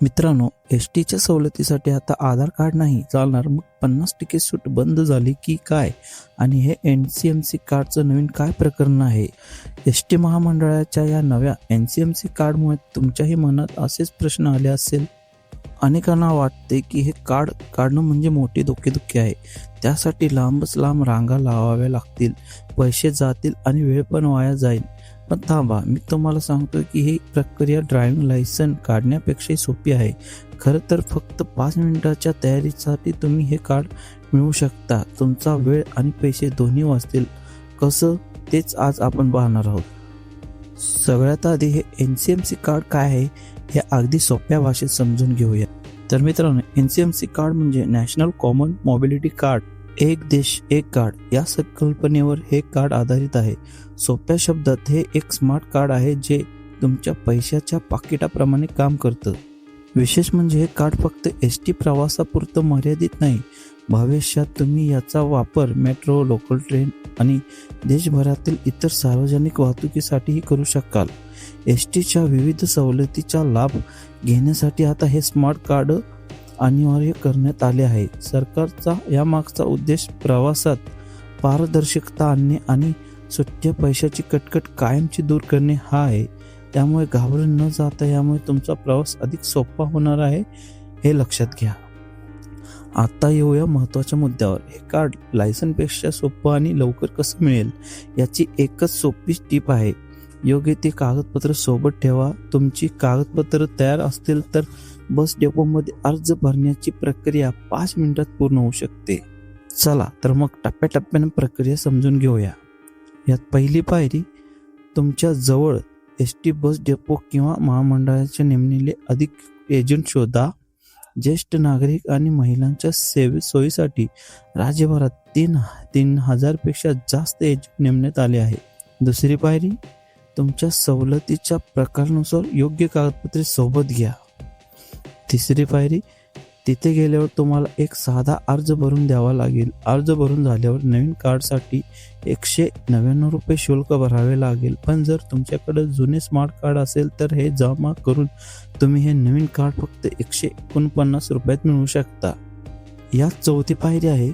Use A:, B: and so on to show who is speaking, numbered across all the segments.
A: मित्रांनो, एस टीच्या सवलतीसाठी आता आधार कार्ड नाही चालणार. मग 50% सूट बंद झाली की काय? आणि हे NCMC कार्डचं नवीन काय प्रकरण आहे? एस टी महामंडळाच्या या नव्या NCMC कार्डमुळे तुमच्याही मनात असेच प्रश्न आले असेल. अनेकांना वाटते की हे कार्ड काढणं म्हणजे मोठी डोकेदुखी आहे. त्यासाठी लांबच लांब रांगा लावाव्या लागतील, पैसे जातील आणि वेळ पण वाया जाईल. पण थांबा, मी तुम्हाला सांगतो की ही प्रक्रिया ड्रायव्हिंग लायसन काढण्यापेक्षाही सोपी आहे. खरं तर फक्त 5 मिनिटाच्या तयारीसाठी तुम्ही हे कार्ड मिळवू शकता. तुमचा वेळ आणि पैसे दोन्ही वाचतील. कसं, तेच आज आपण पाहणार आहोत. सगळ्यात आधी हे NCMC कार्ड काय आहे हे अगदी सोप्या भाषेत समजून घेऊया. तर मित्रांनो, NCMC कार्ड म्हणजे नॅशनल कॉमन मोबिलिटी कार्ड, एक देश एक कार्ड या संकल्पनेवर हे कार्ड आधारित आहे. सोप्या शब्दात हे एक स्मार्ट कार्ड आहे जे तुमच्या पैशाच्या पाकिटाप्रमाणे काम करतं. विशेष म्हणजे हे कार्ड फक्त ST प्रवासापुरतं मर्यादित नाही. भविष्यात तुम्ही याचा वापर मेट्रो, लोकल ट्रेन आणि देशभरातील इतर सार्वजनिक वाहतुकीसाठीही करू शकाल. STच्या विविध सवलतीचा लाभ घेण्यासाठी आता हे स्मार्ट कार्ड अनिवार्य करण्यात आले आहे. सरकारचा यामागचा उद्देश प्रवासात पारदर्शकता आणणे आणि सुट्ट्या पैशाची कटकट कायमची दूर करणे हा आहे. त्यामुळे घाबरून न जाता यामुळे तुमचा प्रवास अधिक सोपा होणार आहे, हे लक्षात घ्या. आता येऊया महत्त्वाच्या मुद्द्यावर. हे कार्ड लायसनपेक्षा सोपं आणि लवकर कसं मिळेल याची एकच सोपी टीप आहे. योग्य ते कागदपत्र सोबत ठेवा. तुमची कागदपत्र तयार असतील तर बस डेपोमध्ये अर्ज भरण्याची प्रक्रिया 5 मिनिटात पूर्ण होऊ शकते. चला तर मग टप्प्याटप्प्याने प्रक्रिया समजून घेऊया. यात पहिली पायरी, तुमच्या जवळ ST बस डेपो किंवा महामंडळाचे नेमलेले अधिक एजंट शोधा. ज्येष्ठ नागरिक आणि महिलांच्या सोयीसाठी राज्यभरात 3,000 पेक्षा जास्त एजंट नेमण्यात आले आहे. दुसरी पायरी, तुमच्या सवलतीच्या प्रकारानुसार योग्य कागदपत्रे सोबत घ्या. तिसरी पायरी, तिथे गेल्यावर तुम्हाला एक साधा अर्ज भरून द्यावा लागेल. अर्ज भरून झाल्यावर नवीन कार्डसाठी 199 रुपये शुल्क भरावे लागेल. पण जर तुमच्याकडे जुने स्मार्ट कार्ड असेल तर हे जमा करून तुम्ही हे नवीन कार्ड फक्त 149 रुपयात मिळवू शकता. यात चौथी पायरी आहे,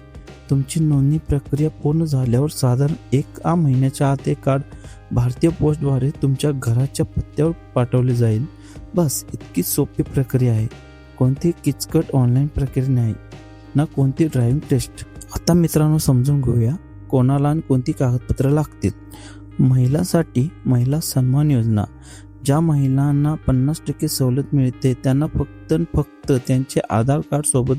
A: तुमची नोंदणी प्रक्रिया पूर्ण झाल्यावर साधारण 1 महिन्याच्या आत हे कार्ड भारतीय पोस्टद्वारे तुमच्या घराच्या पत्त्यावर पाठवले जाईल. बस, इतकी सोपी प्रक्रिया आहे. कोणती किचकट ऑनलाईन प्रक्रिया नाही ना कोणती ड्रायव्हिंग टेस्ट. आता मित्रांनो, समजून घेऊया कोणाला आणि कोणती कागदपत्र लागतील. महिलांसाठी महिला सन्मान योजना. ज्या महिलांना 50% सवलत मिळते त्यांना फक्त त्यांचे आधार कार्ड सोबत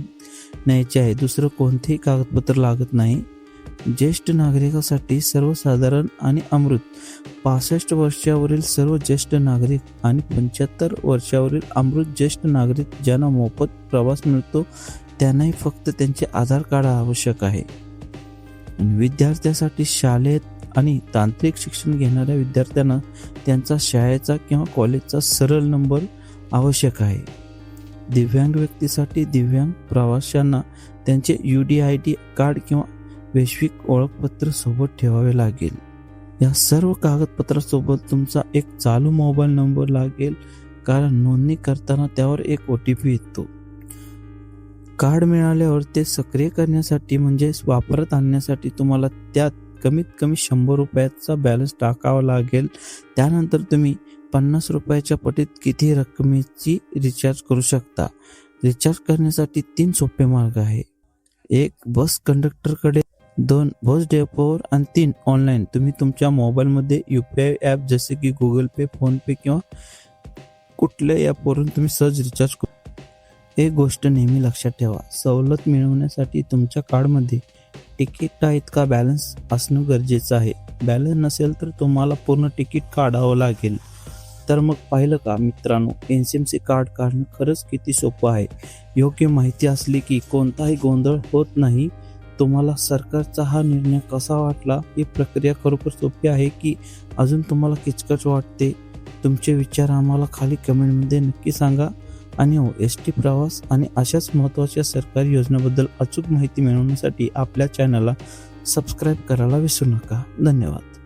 A: न्यायचे आहे. दुसरं कोणतेही कागदपत्र लागत नाही. ज्येष्ठ नागरिकांसाठी सर्वसाधारण आणि अमृत. 65 वर्षावरील सर्व ज्येष्ठ नागरिक आणि 75 वर्षावरील अमृत ज्येष्ठ नागरिक ज्यांना मोफत प्रवास मिळतो त्यांनाही फक्त त्यांचे आधार कार्ड आवश्यक आहे. विद्यार्थ्यांसाठी शालेय आणि तांत्रिक शिक्षण घेणाऱ्या विद्यार्थ्यांना त्यांचा शाळेचा किंवा कॉलेजचा सरळ नंबर आवश्यक आहे. दिव्यांग व्यक्तीसाठी दिव्यांग प्रवाशांना त्यांचे UDID कार्ड किंवा वैश्विक ओळखपत्र सोबत ठेवावे लागेल. या सर्व कागदपत्रासोबत तुमचा एक चालू मोबाईल नंबर लागेल, कारण नोंदणी करताना त्यावर एक OTP येतो. कार्ड मिळाल्यावर ते सक्रिय करण्यासाठी म्हणजे वापरात आणण्यासाठी तुम्हाला त्यात कमीत कमी 100 रुपयाचा बॅलन्स टाकावा लागेल. त्यानंतर तुम्ही 50 रुपयाच्या पटीत किती रकमेची रिचार्ज करू शकता. रिचार्ज करण्यासाठी 3 सोपे मार्ग आहे. 1 बस कंडक्टरकडे, 2 बस डेपोवर आणि 3 ऑनलाईन. तुम्ही तुमच्या मोबाईलमध्ये UPI ॲप जसे की गुगल पे, फोनपे किंवा कुठल्या ॲपवरून तुम्ही सहज रिचार्ज करू. एक गोष्ट नेहमी लक्षात ठेवा, सवलत मिळवण्यासाठी तुमच्या कार्डमध्ये तिकीटा इतका बॅलन्स असणं गरजेचं आहे. बॅलन्स नसेल तर तुम्हाला पूर्ण तिकीट काढावं लागेल. तर मग पाहिलं का मित्रांनो, NCMC कार्ड काढणं खरंच किती सोपं आहे. योग्य माहिती असली की कोणताही गोंधळ होत नाही. तुम्हाला सरकारचा हा निर्णय कसा वाटला? ही प्रक्रिया खरोखर सोपी आहे की अजून तुम्हाला किचकट वाटते? तुमचे विचार आम्हाला खाली कमेंटमध्ये नक्की सांगा. आणि ST प्रवास आणि अशाच महत्त्वाच्या सरकारी योजनेबद्दल अचूक माहिती मिळवण्यासाठी आपल्या चॅनलला सबस्क्राईब करायला विसरू नका. धन्यवाद.